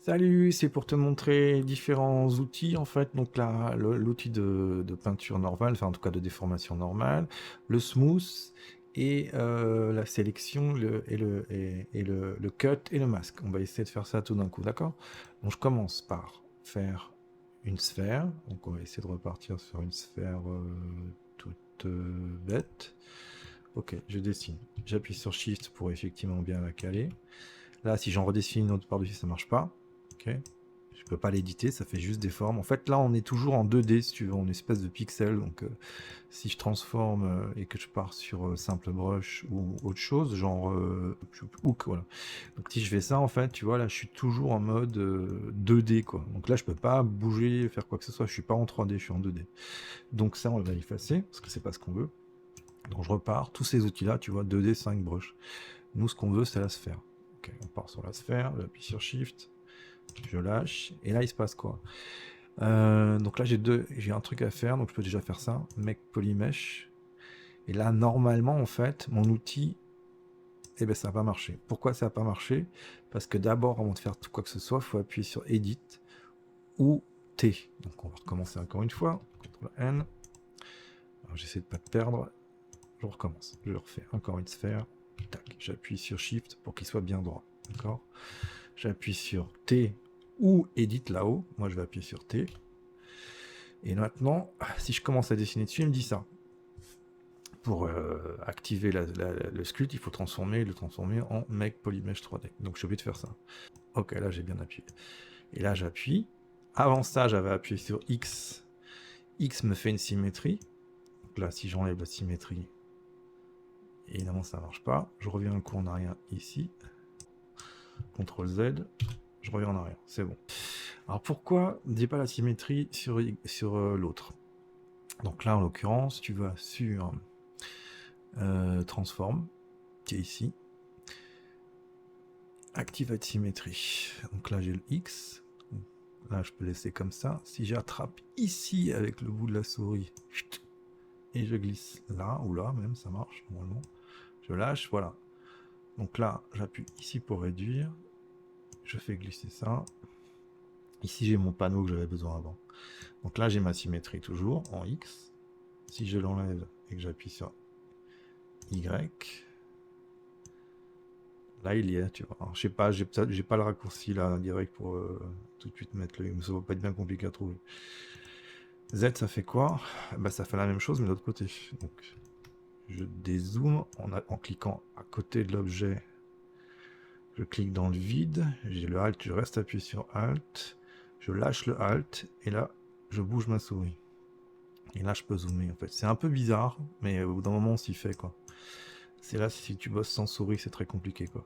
Salut, c'est pour te montrer différents outils en fait. Donc là, l'outil de peinture normale, enfin en tout cas de déformation normale, le smooth et la sélection le cut et le masque. On va essayer de faire ça tout d'un coup, d'accord? Donc je commence par faire une sphère. Donc on va essayer de repartir sur une sphère toute bête. Ok, je dessine. J'appuie sur Shift pour effectivement bien la caler. Là, si j'en redessine une autre par-dessus, ça marche pas. Ok. Je peux pas l'éditer, ça fait juste des formes. En fait, là, on est toujours en 2D, si tu veux, en espèce de pixel. Donc, si je transforme et que je pars sur simple brush ou autre chose, genre hook, voilà. Donc, si je fais ça, en fait, tu vois, là, je suis toujours en mode 2D, quoi. Donc là, je peux pas bouger, faire quoi que ce soit. Je suis pas en 3D, je suis en 2D. Donc ça, on va effacer, parce que c'est pas ce qu'on veut. Donc, je repars. Tous ces outils-là, tu vois, 2D, 5 brush. Nous, ce qu'on veut, c'est la sphère. Ok, on part sur la sphère, j'appuie sur Shift, je lâche, et là, il se passe quoi? Donc là, j'ai un truc à faire, donc je peux déjà faire ça, Make Polymesh. Et là, normalement, en fait, mon outil, eh ben, ça n'a pas marché. Pourquoi ça n'a pas marché? Parce que d'abord, avant de faire tout quoi que ce soit, il faut appuyer sur Edit ou T. Donc on va recommencer encore une fois, CTRL N. Alors j'essaie de ne pas te perdre, je recommence. Je refais encore une sphère, tac, j'appuie sur Shift pour qu'il soit bien droit, d'accord? J'appuie sur T ou Edit là-haut. Moi, je vais appuyer sur T. Et maintenant, si je commence à dessiner dessus, il me dit ça. Pour activer le sculpt, il faut le transformer en Make Polymesh 3D. Donc, je suis obligé de faire ça. Ok, là, j'ai bien appuyé. Et là, j'appuie. Avant ça, j'avais appuyé sur X. X me fait une symétrie. Donc là, si j'enlève la symétrie, évidemment, ça ne marche pas. Je reviens un coup en arrière ici. CTRL Z. Je reviens en arrière. C'est bon. Alors pourquoi dis pas la symétrie sur l'autre? Donc là, en l'occurrence, tu vas sur Transform, qui est ici. Activate symétrie. Donc là, j'ai le X. Là, je peux laisser comme ça. Si j'attrape ici avec le bout de la souris, et je glisse là, ou là même, ça marche normalement. Je lâche, voilà. Donc là, j'appuie ici pour réduire. Je fais glisser ça. Ici, j'ai mon panneau que j'avais besoin avant. Donc là, j'ai ma symétrie toujours en X. Si je l'enlève et que j'appuie sur Y, là il y est, tu vois. Alors, je sais pas, j'ai pas le raccourci là direct pour tout de suite mettre le. Ça va pas être bien compliqué à trouver. Z, ça fait quoi? Bah, ça fait la même chose, mais de l'autre côté. Donc, je dézoome en cliquant à côté de l'objet. Je clique dans le vide, j'ai le Alt, je reste appuyé sur Alt, je lâche le Alt, et là, je bouge ma souris. Et là, je peux zoomer, en fait. C'est un peu bizarre, mais au bout d'un moment, on s'y fait, quoi. C'est là, si tu bosses sans souris, c'est très compliqué, quoi.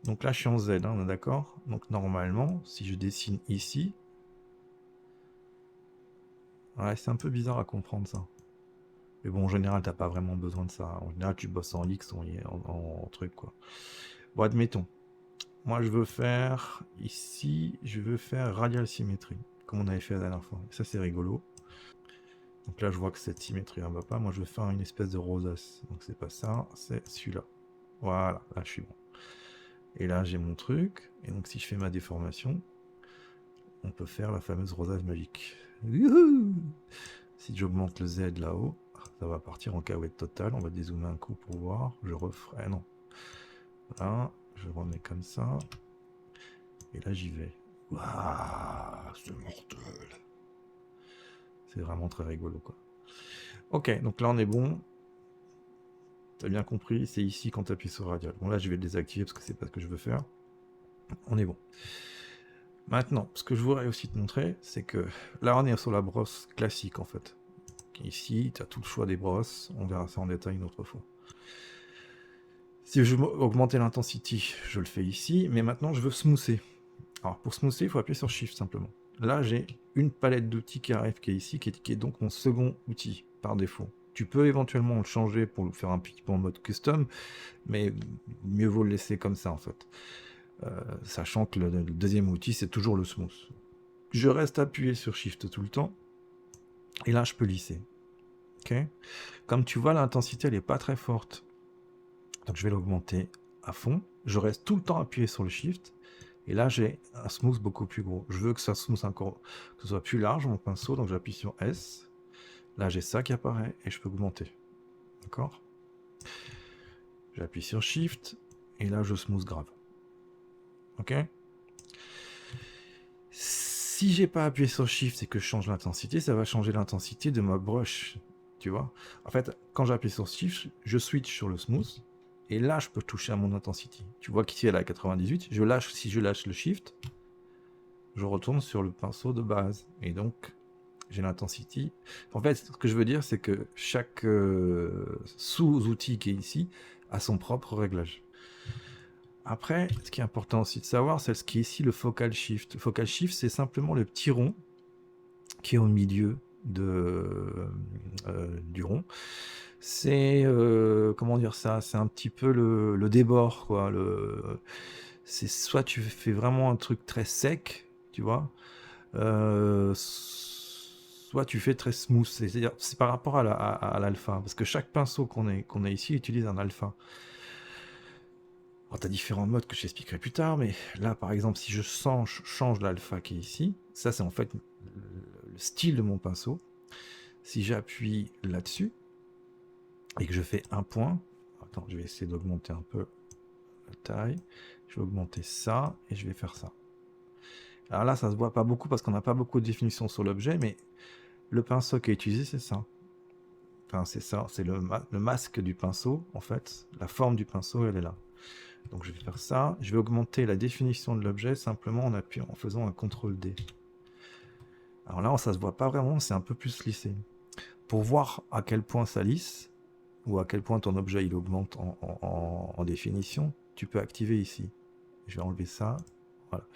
Donc là, je suis en Z, hein, on est d'accord? Donc normalement, si je dessine ici... Ouais, c'est un peu bizarre à comprendre, ça. Mais bon, en général, t'as pas vraiment besoin de ça. En général, tu bosses en X, en truc, quoi. Bon, admettons. Moi, je veux faire... Ici, je veux faire radial symétrie, comme on avait fait la dernière fois. Ça, c'est rigolo. Donc là, je vois que cette symétrie ne va pas. Moi, je veux faire une espèce de rosace. Donc c'est pas ça, c'est celui-là. Voilà, là, je suis bon. Et là, j'ai mon truc. Et donc, si je fais ma déformation, on peut faire la fameuse rosace magique. Youhou! Si j'augmente le Z là-haut, ça va partir en cahuète totale. On va dézoomer un coup pour voir. Je referai. Ah non. Voilà, je remets comme ça. Et là, j'y vais. Waouh, c'est mortel. C'est vraiment très rigolo, quoi. Ok, donc là, on est bon. T'as bien compris, c'est ici quand tu appuies sur radial. Bon, là, je vais le désactiver parce que c'est pas ce que je veux faire. On est bon. Maintenant, ce que je voudrais aussi te montrer, c'est que là, on est sur la brosse classique, en fait. Ici, tu as tout le choix des brosses. On verra ça en détail une autre fois. Si je veux augmenter l'intensity, je le fais ici. Mais maintenant, je veux smoother. Alors, pour smoother, il faut appuyer sur Shift, simplement. Là, j'ai une palette d'outils qui arrive, qui est ici, qui est donc mon second outil, par défaut. Tu peux éventuellement le changer pour le faire un petit peu en mode custom, mais mieux vaut le laisser comme ça, en fait. Sachant que le deuxième outil, c'est toujours le smooth. Je reste appuyé sur Shift tout le temps, et là, je peux lisser. Okay. Comme tu vois, l'intensité, elle n'est pas très forte. Donc, je vais l'augmenter à fond. Je reste tout le temps appuyé sur le Shift, Et là, j'ai un smooth beaucoup plus gros. Je veux que ça smooth encore, que ce soit plus large, mon pinceau, donc j'appuie sur S. Là, j'ai ça qui apparaît et je peux augmenter. D'accord? J'appuie sur Shift et là, je smooth grave. Ok? Si j'ai pas appuyé sur Shift et que je change l'intensité, ça va changer l'intensité de ma brush. Tu vois? En fait, quand j'appuie sur Shift, je switch sur le smooth. Et là, je peux toucher à mon intensité. Tu vois qu'ici, elle est à 98. Si je lâche le Shift, je retourne sur le pinceau de base. Et donc, j'ai l'intensité. En fait, ce que je veux dire, c'est que chaque sous-outil qui est ici a son propre réglage. Après, ce qui est important aussi de savoir, c'est ce qui est ici le focal shift. Le focal shift, c'est simplement le petit rond qui est au milieu du rond. C'est, comment dire ça, c'est un petit peu le débord, quoi. C'est soit tu fais vraiment un truc très sec, tu vois, soit tu fais très smooth. C'est-à-dire, c'est par rapport à l'alpha, parce que chaque pinceau qu'on a ici utilise un alpha. Alors, tu as différents modes que je t'expliquerai plus tard, mais là, par exemple, si je change l'alpha qui est ici, ça, c'est en fait le style de mon pinceau. Si j'appuie là-dessus et que je fais un point, attends, je vais essayer d'augmenter un peu la taille. Je vais augmenter ça et je vais faire ça. Alors là, ça se voit pas beaucoup parce qu'on n'a pas beaucoup de définition sur l'objet, mais le pinceau qui est utilisé, c'est ça. Enfin, c'est ça, c'est le masque du pinceau, en fait. La forme du pinceau, elle est là. Donc je vais faire ça. Je vais augmenter la définition de l'objet simplement en faisant un CTRL-D. Alors là, ça se voit pas vraiment, c'est un peu plus lissé. Pour voir à quel point ça lisse, ou à quel point ton objet il augmente en définition, tu peux activer ici. Je vais enlever ça. Voilà.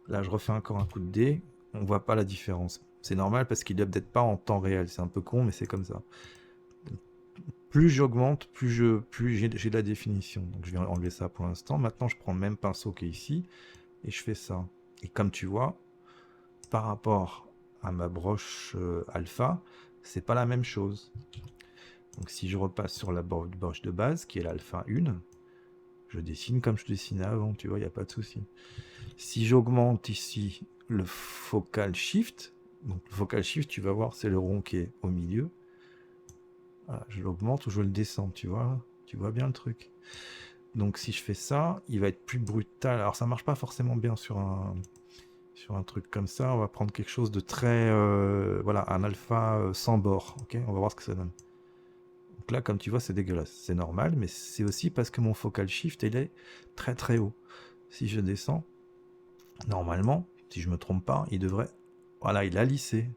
Là, je refais encore un coup de D. On voit pas la différence. C'est normal parce qu'il n'update pas en temps réel. C'est un peu con, mais c'est comme ça. Plus j'augmente, plus j'ai de la définition. Donc je vais enlever ça pour l'instant. Maintenant, je prends le même pinceau qui est ici et je fais ça. Et comme tu vois, par rapport à ma broche alpha, c'est pas la même chose. Donc si je repasse sur la broche de base, qui est l'alpha 1, je dessine comme je dessinais avant, tu vois, il n'y a pas de souci. Si j'augmente ici le focal shift, donc le focal shift, tu vas voir, c'est le rond qui est au milieu. Voilà, je l'augmente ou je le descends, tu vois bien le truc. Donc si je fais ça, il va être plus brutal. Alors ça marche pas forcément bien sur un truc comme ça. On va prendre quelque chose de très, voilà, un alpha sans bord. Ok, on va voir ce que ça donne. Donc là, comme tu vois, c'est dégueulasse. C'est normal, mais c'est aussi parce que mon focal shift, il est très très haut. Si je descends, normalement, si je me trompe pas, il devrait, voilà, il a lissé.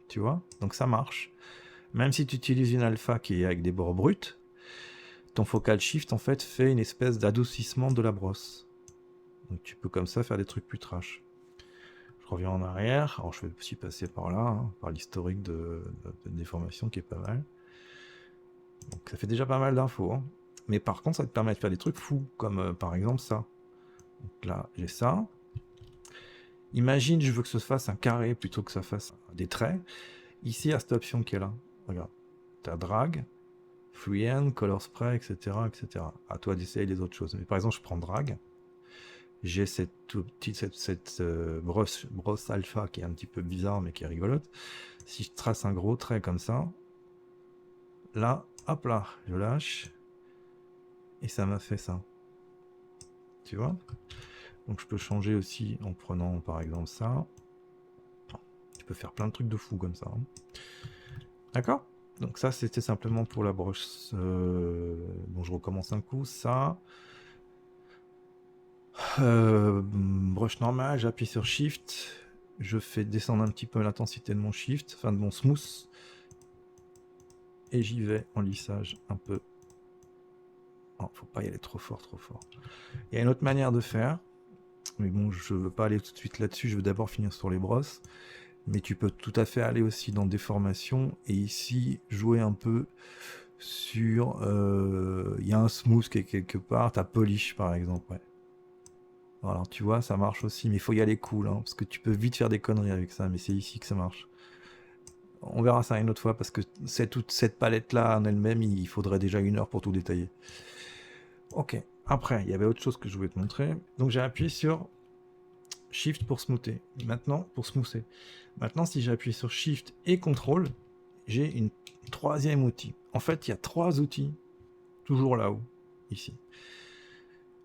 Tu vois, donc ça marche. Même si tu utilises une alpha qui est avec des bords bruts, ton focal shift en fait fait une espèce d'adoucissement de la brosse. Donc tu peux comme ça faire des trucs plus trash. Je reviens en arrière. Alors je vais aussi passer par là, hein, par l'historique de déformation qui est pas mal. Donc ça fait déjà pas mal d'infos. Hein. Mais par contre, ça te permet de faire des trucs fous, comme par exemple ça. Donc là, j'ai ça. Imagine, je veux que ça se fasse un carré plutôt que ça fasse des traits. Ici, il y a cette option qui est là. Regarde. Tu as drag, freehand, color spray, etc., etc. À toi d'essayer les autres choses. Mais par exemple, je prends drag. J'ai cette brosse alpha qui est un petit peu bizarre, mais qui est rigolote. Si je trace un gros trait comme ça, là, hop là, je lâche. Et ça m'a fait ça. Tu vois? Donc je peux changer aussi en prenant par exemple ça. Tu peux faire plein de trucs de fou comme ça. Hein. D'accord? Donc ça c'était simplement pour la broche. Bon, je recommence un coup. Ça. Broche normale, j'appuie sur Shift. Je fais descendre un petit peu l'intensité de mon Shift, enfin de mon smooth. Et j'y vais en lissage un peu. Oh, faut pas y aller trop fort, trop fort. Il y a une autre manière de faire. Mais bon, je veux pas aller tout de suite là-dessus, je veux d'abord finir sur les brosses. Mais tu peux tout à fait aller aussi dans déformation et ici jouer un peu sur... Il y a un smooth qui est quelque part, t'as polish par exemple, ouais. Alors tu vois, ça marche aussi, mais il faut y aller cool, hein, parce que tu peux vite faire des conneries avec ça, mais c'est ici que ça marche. On verra ça une autre fois, parce que toute cette palette-là en elle-même, il faudrait déjà 1 heure pour tout détailler. Ok, après, il y avait autre chose que je voulais te montrer. Donc j'ai appuyé sur Shift pour smoother. Maintenant, pour smoother. Maintenant, si j'appuie sur Shift et CTRL, j'ai une troisième outil. En fait, il y a 3 outils, toujours là-haut, ici.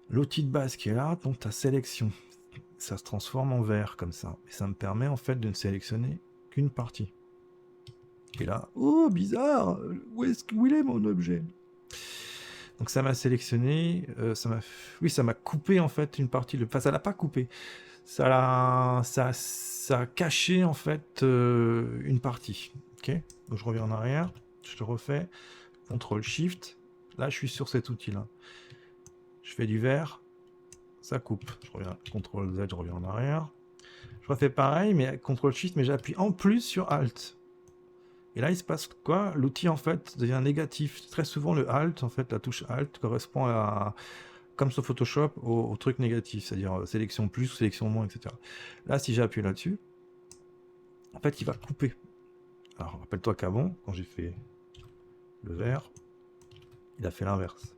L'outil de base qui est là, donc ta sélection. Ça se transforme en vert comme ça. Et ça me permet en fait de ne sélectionner qu'une partie. Et là, oh bizarre, où il est mon objet? Donc ça m'a sélectionné, ça m'a coupé en fait une partie. Enfin, ça l'a pas coupé. Ça a caché en fait une partie. Ok. Donc je reviens en arrière, je le refais. CTRL SHIFT. Là, je suis sur cet outil-là. Je fais du vert, ça coupe. Je reviens CTRL Z, je reviens en arrière. Je refais pareil, mais CTRL SHIFT, mais j'appuie en plus sur Alt. Et là, il se passe quoi? L'outil, en fait, devient négatif. Très souvent, le Alt, en fait, la touche Alt correspond à, comme sur Photoshop, au truc négatif, c'est-à-dire sélection plus, sélection moins, etc. Là, si j'appuie là-dessus, en fait, il va couper. Alors, rappelle-toi qu'avant, quand j'ai fait le vert, il a fait l'inverse.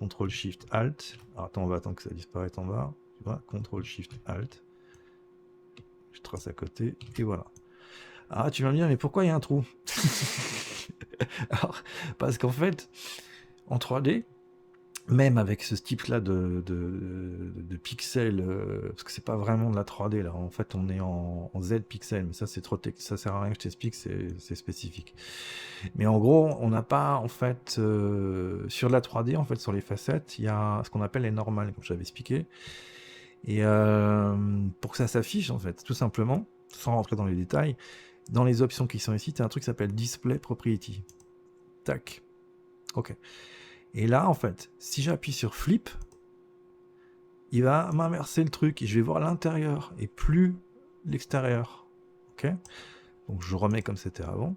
CTRL SHIFT ALT. Alors, attends, on va attendre que ça disparaisse en bas. Tu vois, CTRL SHIFT ALT. Je trace à côté, et voilà. Ah, tu vas me dire, mais pourquoi il y a un trou? Alors, parce qu'en fait, en 3D, même avec ce type-là de pixels, parce que c'est pas vraiment de la 3D là, en fait on est en Z pixels, mais ça c'est trop ça sert à rien que je t'explique, c'est spécifique. Mais en gros, on n'a pas en fait sur la 3D, en fait sur les facettes, il y a ce qu'on appelle les normales, comme j'avais expliqué. Et pour que ça s'affiche en fait, tout simplement, sans rentrer dans les détails, dans les options qui sont ici, tu as un truc qui s'appelle Display Propriety. Tac. Ok. Et là, en fait, si j'appuie sur Flip, il va m'inverser le truc et je vais voir l'intérieur et plus l'extérieur. Ok. Donc je remets comme c'était avant.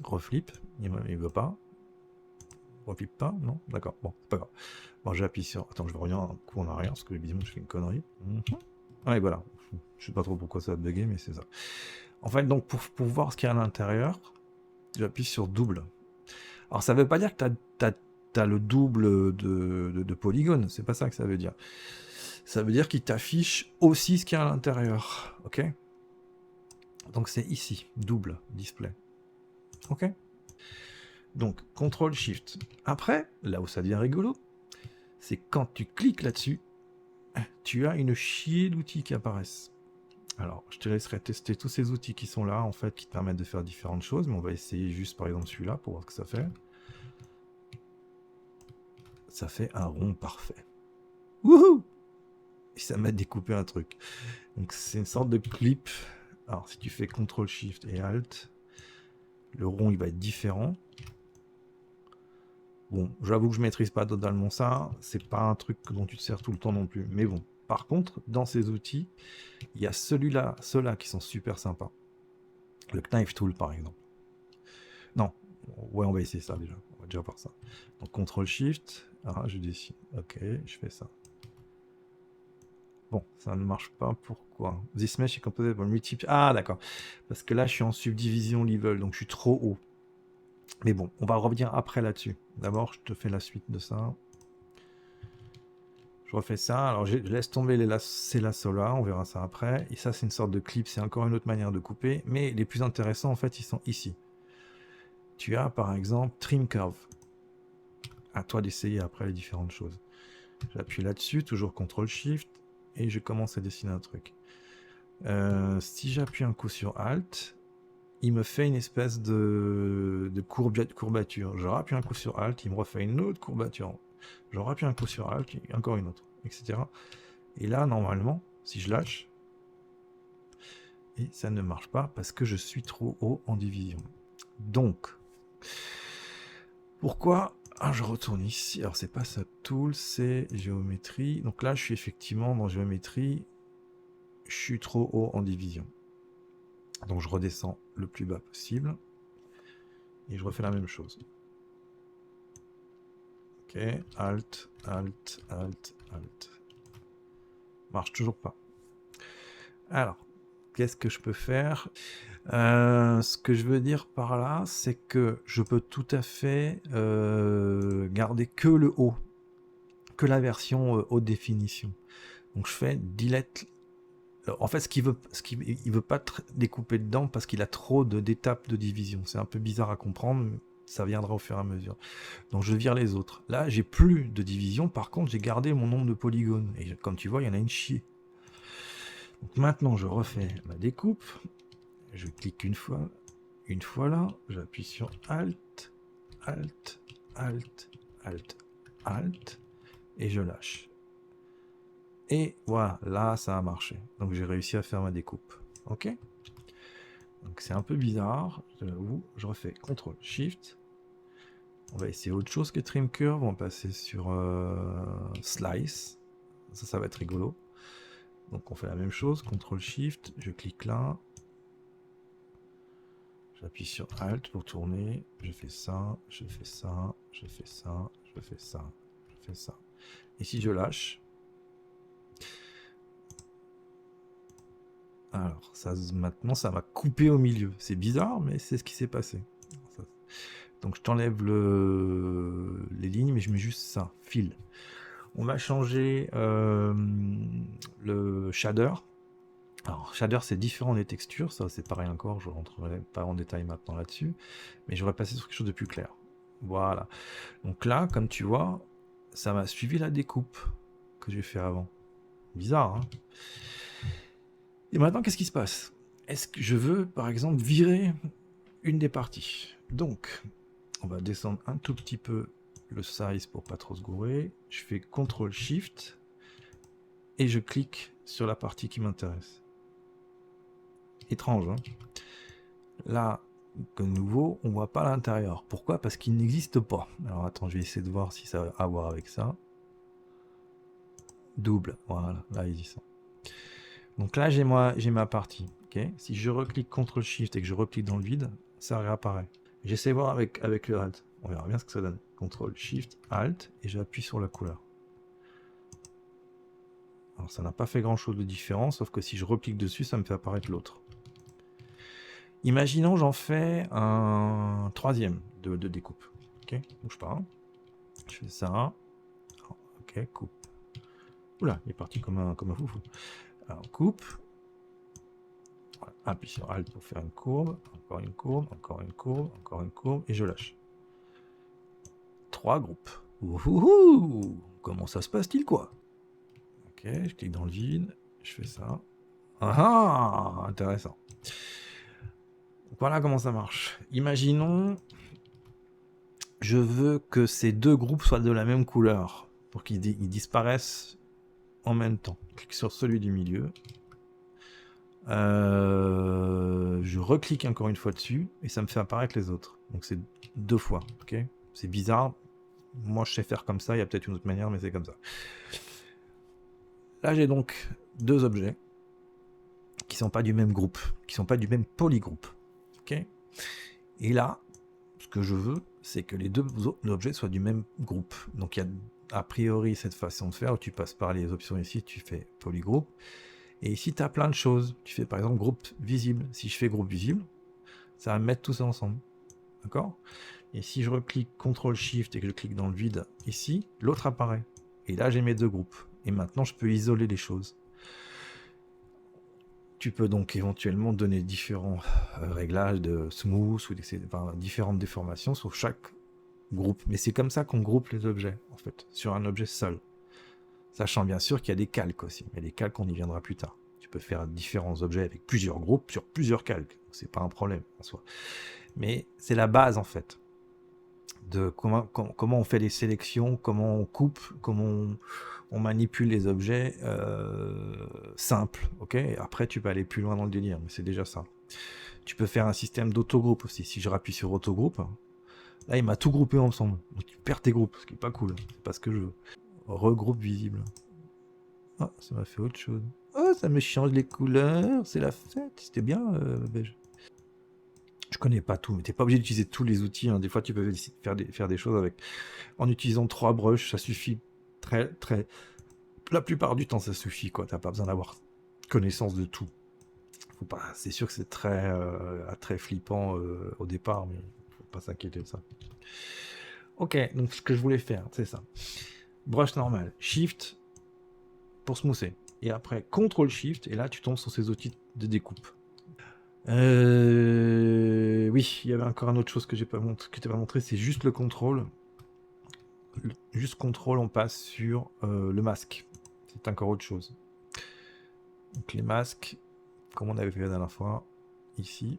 Reflip. Il ne veut pas. Reflip pas. Non. D'accord. Bon, c'est pas grave. Bon, j'appuie sur. Attends, je vais revenir un coup en arrière parce que évidemment je fais une connerie. Ouais, voilà. Je sais pas trop pourquoi ça a bugué, mais c'est ça. En fait, donc pour voir ce qu'il y a à l'intérieur, j'appuie sur double. Alors ça veut pas dire que t'as le double de polygones, c'est pas ça que ça veut dire. Ça veut dire qu'il t'affiche aussi ce qu'il y a à l'intérieur, ok? Donc c'est ici, double display, ok? Donc CTRL SHIFT. Après, là où ça devient rigolo, c'est quand tu cliques là-dessus, tu as une chier d'outils qui apparaissent. Alors, je te laisserai tester tous ces outils qui sont là, en fait, qui te permettent de faire différentes choses, mais on va essayer juste, par exemple, celui-là, pour voir ce que ça fait. Ça fait un rond parfait. Wouhou! Et ça m'a découpé un truc. Donc, c'est une sorte de clip. Alors, si tu fais CTRL SHIFT et ALT, le rond, il va être différent. Bon, j'avoue que je maîtrise pas totalement ça. C'est pas un truc dont tu te sers tout le temps non plus. Mais bon, par contre, dans ces outils, il y a ceux-là qui sont super sympas. Le Knife Tool, par exemple. Non, ouais, on va essayer ça déjà. On va déjà voir ça. Donc, CTRL SHIFT. Ah, je décide. Ok, je fais ça. Bon, ça ne marche pas. Pourquoi? This mesh is composed by multiple. Ah, d'accord. Parce que là, je suis en subdivision level, donc je suis trop haut. Mais bon, on va revenir après là-dessus. D'abord, je te fais la suite de ça. Je refais ça. Alors, je laisse tomber ces lasso-là. On verra ça après. Et ça, c'est une sorte de clip. C'est encore une autre manière de couper. Mais les plus intéressants, en fait, ils sont ici. Tu as, par exemple, Trim Curve. À toi d'essayer après les différentes choses. J'appuie là-dessus, toujours CTRL-SHIFT. Et je commence à dessiner un truc. Si j'appuie un coup sur Alt, il me fait une espèce de courbature. Je rappuie un coup sur Alt, il me refait une autre courbature. Je rappuie un coup sur Alt, encore une autre, etc. Et là, normalement, si je lâche, et ça ne marche pas parce que je suis trop haut en division. Donc, pourquoi je retourne ici. Alors, c'est pas ça, Tool, c'est géométrie. Donc là, je suis effectivement dans géométrie. Je suis trop haut en division. Donc, je redescends le plus bas possible. Et je refais la même chose. Ok, Alt, Alt, Alt, Alt. Marche toujours pas. Alors, qu'est-ce que je peux faire? Ce que je veux dire par là, c'est que je peux tout à fait garder que le haut, que la version haute définition. Donc je fais delete. En fait, il veut pas découper dedans parce qu'il a trop d'étapes de division. C'est un peu bizarre à comprendre, mais ça viendra au fur et à mesure. Donc je vire les autres. Là, j'ai plus de division. Par contre, j'ai gardé mon nombre de polygones. Et comme tu vois, il y en a une chier. Donc maintenant, je refais ma découpe. Je clique une fois là. J'appuie sur Alt, Alt, Alt, Alt, Alt. Et je lâche. Et voilà, là, ça a marché. Donc j'ai réussi à faire ma découpe. Ok? Donc c'est un peu bizarre. Je refais CTRL SHIFT. On va essayer autre chose que Trim Curve. On va passer sur Slice. Ça va être rigolo. Donc on fait la même chose. CTRL SHIFT. Je clique là. J'appuie sur Alt pour tourner. Je fais ça. Je fais ça. Je fais ça. Je fais ça. Je fais ça. Et si je lâche. Alors, maintenant, ça m'a coupé au milieu. C'est bizarre, mais c'est ce qui s'est passé. Donc, je t'enlève les lignes, mais je mets juste ça, fil. On va changer le shader. Alors, shader, c'est différent des textures. Ça, c'est pareil encore. Je ne rentrerai pas en détail maintenant là-dessus. Mais je vais passer sur quelque chose de plus clair. Voilà. Donc là, comme tu vois, ça m'a suivi la découpe que j'ai fait avant. Bizarre, hein? Et maintenant, qu'est-ce qui se passe? Est-ce que je veux, par exemple, virer une des parties? Donc, on va descendre un tout petit peu le size pour pas trop se gourer. Je fais CTRL-SHIFT et je clique sur la partie qui m'intéresse. Étrange, hein? Là, de nouveau, on voit pas l'intérieur. Pourquoi? Parce qu'il n'existe pas. Alors, attends, je vais essayer de voir si ça a à voir avec ça. Double, voilà, là, ils y sont. Donc là, j'ai ma partie. Okay, si je reclique CTRL-SHIFT et que je reclique dans le vide, ça réapparaît. J'essaie de voir avec le Alt. On verra bien ce que ça donne. CTRL-SHIFT, Alt, et j'appuie sur la couleur. Alors ça n'a pas fait grand chose de différent, sauf que si je reclique dessus, ça me fait apparaître l'autre. Imaginons j'en fais un troisième de découpe. Ok, bouge pas. Je fais ça. Ok, coupe. Oula, il est parti comme un foufou. Alors coupe. Appuie sur Alt pour faire une courbe, encore une courbe, encore une courbe, encore une courbe, et je lâche. 3 groupes. Ouhouhou! Comment ça se passe-t-il, quoi? Ok, je clique dans le vide, je fais ça. Ah ah! Intéressant. Voilà comment ça marche. Imaginons, je veux que ces deux groupes soient de la même couleur, pour qu'ils disparaissent en même temps. Je clique sur celui du milieu. Je reclique encore une fois dessus et ça me fait apparaître les autres. Donc c'est 2 fois. Ok, c'est bizarre. Moi je sais faire comme ça. Il y a peut-être une autre manière, mais c'est comme ça. Là j'ai donc 2 objets qui sont pas du même groupe, qui sont pas du même polygroupe. Ok. Et là, ce que je veux, c'est que les 2 objets soient du même groupe. Donc il y a a priori cette façon de faire où tu passes par les options ici, tu fais polygroupe. Et ici, tu as plein de choses. Tu fais par exemple groupe visible. Si je fais groupe visible, ça va me mettre tout ça ensemble. D'accord? Et si je reclique CTRL-SHIFT et que je clique dans le vide ici, l'autre apparaît. Et là, j'ai mes 2 groupes. Et maintenant, je peux isoler les choses. Tu peux donc éventuellement donner différents réglages de smooth ou différentes déformations sur chaque groupe. Mais c'est comme ça qu'on groupe les objets, en fait, sur un objet seul. Sachant bien sûr qu'il y a des calques aussi. Mais les calques, on y viendra plus tard. Tu peux faire différents objets avec plusieurs groupes sur plusieurs calques. C'est pas un problème en soi. Mais c'est la base en fait de comment on fait les sélections, comment on coupe, comment on manipule les objets simples. Ok. Après, tu peux aller plus loin dans le délire, mais c'est déjà ça. Tu peux faire un système d'autogroupe aussi. Si je rappuie sur autogroupe, là, il m'a tout groupé ensemble. Donc tu perds tes groupes, ce qui est pas cool. C'est pas ce que je veux. Regroupe visible. Ah, ça m'a fait autre chose. Oh, ça me change les couleurs, c'est la fête. C'était bien, beige. Je connais pas tout, mais t'es pas obligé d'utiliser tous les outils. Hein. Des fois, tu peux faire des choses avec. En utilisant 3 brushes, ça suffit. La plupart du temps, ça suffit, quoi. T'as pas besoin d'avoir connaissance de tout. Faut pas. C'est sûr que c'est très flippant au départ, mais faut pas s'inquiéter de ça. Ok, donc ce que je voulais faire, c'est ça. Brush normal. Shift pour smoother. et après CTRL-SHIFT, et là tu tombes sur ces outils de découpe. Oui, il y avait encore une autre chose que j'ai pas montré, que tu pas montré, c'est juste le contrôle. Juste contrôle, on passe sur le masque. C'est encore autre chose. Donc les masques, comme on avait fait la dernière fois, ici.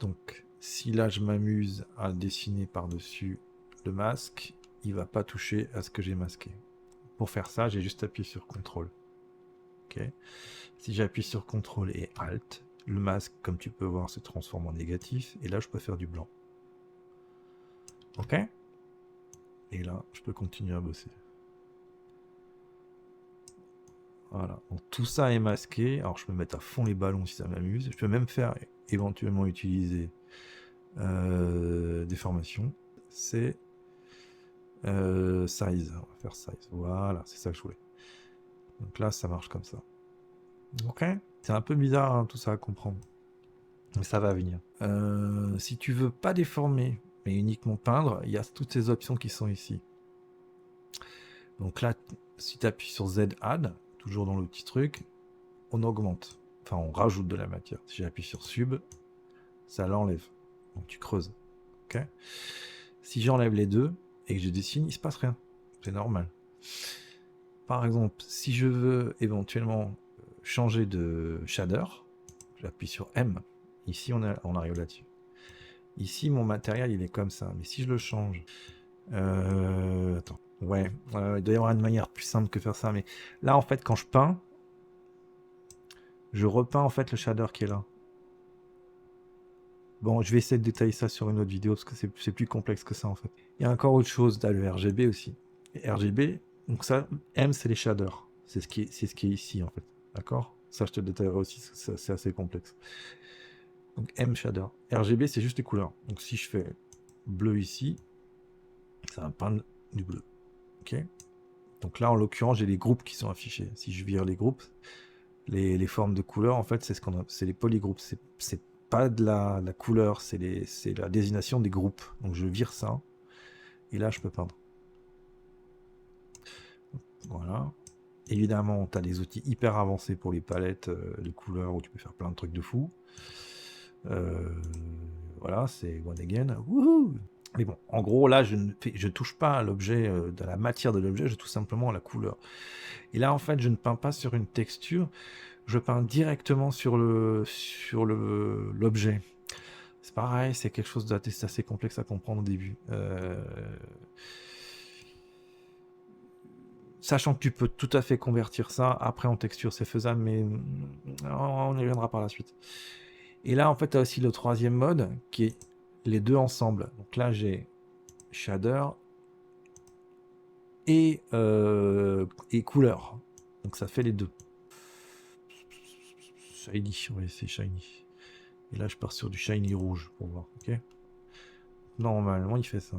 Donc si là je m'amuse à dessiner par-dessus le masque, il va pas toucher à ce que j'ai masqué. Pour faire ça, j'ai juste appuyé sur CTRL. Ok. Si j'appuie sur CTRL et ALT, le masque, comme tu peux voir, se transforme en négatif, et là je peux faire du blanc. Ok. Et là, je peux continuer à bosser. Voilà, donc tout ça est masqué. Alors je peux mettre à fond les ballons si ça m'amuse. Je peux même faire éventuellement utiliser des formations. C'est size. On va faire size. Voilà, c'est ça que je voulais. Donc là, ça marche comme ça. Ok. C'est un peu bizarre hein, tout ça à comprendre. Mais ça va venir. Si tu veux pas déformer, mais uniquement peindre, il y a toutes ces options qui sont ici. Donc là, si tu appuies sur Z Add, toujours dans le petit truc, on augmente. Enfin, on rajoute de la matière. Si j'appuie sur Sub, ça l'enlève. Donc tu creuses. Ok. Si j'enlève les deux et que je dessine, il se passe rien. C'est normal. Par exemple, si je veux éventuellement changer de shader, j'appuie sur M. Ici, on arrive là-dessus. Ici, mon matériel, il est comme ça. Mais si je le change... attends. Ouais, il doit y avoir une manière plus simple que faire ça. Mais là, en fait, quand je peins, je repeins en fait le shader qui est là. Bon, je vais essayer de détailler ça sur une autre vidéo parce que c'est plus complexe que ça en fait. Il y a encore autre chose, t'as le RGB aussi. Et RGB, donc ça, M c'est les shaders. C'est ce qui est ici en fait. D'accord? Ça je te détaillerai aussi, c'est assez complexe. Donc M shader. RGB c'est juste les couleurs. Donc si je fais bleu ici, ça va peindre du bleu. Ok? Donc là en l'occurrence j'ai les groupes qui sont affichés. Si je vire les groupes, les formes de couleurs en fait c'est les polygroupes. C'est pas de la couleur, c'est la désignation des groupes. Donc je vire ça, et là je peux peindre. Voilà. Évidemment, tu as des outils hyper avancés pour les palettes, les couleurs, où tu peux faire plein de trucs de fou. Voilà, c'est one again. Wouhou! Mais bon, en gros, là, je touche pas à l'objet, de la matière de l'objet, je touche simplement à la couleur. Et là, en fait, je ne peins pas sur une texture, je peins directement sur l'objet. C'est pareil, c'est quelque chose d'assez complexe à comprendre au début. Sachant que tu peux tout à fait convertir ça après en texture, c'est faisable, mais on y reviendra par la suite. Et là, en fait, tu as aussi le troisième mode qui est les deux ensemble. Donc là, j'ai shader et couleur. Donc ça fait les deux. Shiny, on va essayer shiny. Et là, je pars sur du shiny rouge pour voir. Ok. Normalement, il fait ça.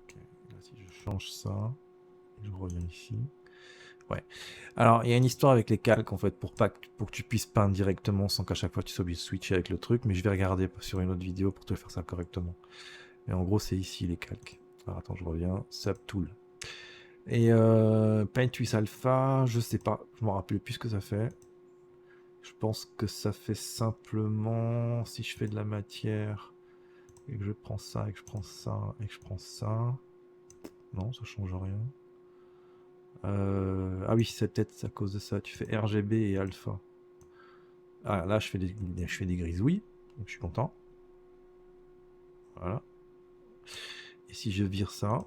Okay. Là, si je change ça, je reviens ici. Ouais. Alors, il y a une histoire avec les calques, en fait, pour que tu puisses peindre directement sans qu'à chaque fois tu sois obligé de switcher avec le truc, mais je vais regarder sur une autre vidéo pour te faire ça correctement. Mais en gros, c'est ici les calques. Alors, attends, je reviens. Subtool. Et Paint with Alpha, je sais pas, je me rappelle plus ce que ça fait. Je pense que ça fait simplement, si je fais de la matière, et que je prends ça, et que je prends ça, et que je prends ça. Non, ça change rien. Ah oui, c'est peut-être à cause de ça. Tu fais RGB et alpha. Ah, là, je fais des grisouilles. Donc, je suis content. Voilà. Et si je vire ça...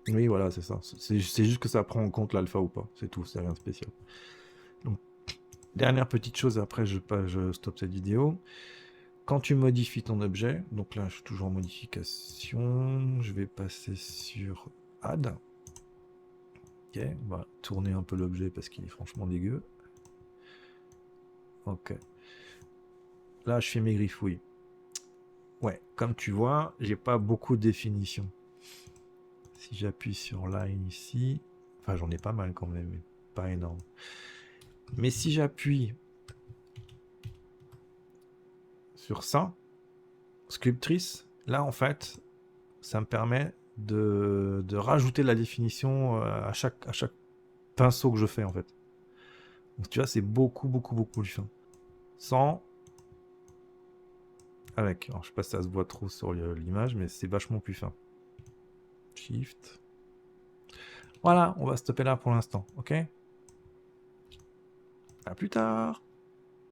Oui, voilà, c'est ça. C'est juste que ça prend en compte l'alpha ou pas. C'est tout, c'est rien de spécial. Donc, dernière petite chose, après, je stoppe cette vidéo. Quand tu modifies ton objet, donc là, je suis toujours en modification. Je vais passer sur Add. Ok, on va tourner un peu l'objet parce qu'il est franchement dégueu. Ok. Là, je fais mes griffouilles. Ouais, comme tu vois, j'ai pas beaucoup de définition. Si j'appuie sur Line ici, enfin j'en ai pas mal quand même, mais pas énorme. Mais si j'appuie sur ça, Sculptrice, là en fait, ça me permet de rajouter de la définition à chaque pinceau que je fais en fait. Donc tu vois, c'est beaucoup plus fin. Sans avec. Alors je sais pas si ça se voit trop sur l'image, mais c'est vachement plus fin. Shift. Voilà, on va stopper là pour l'instant, ok? À plus tard.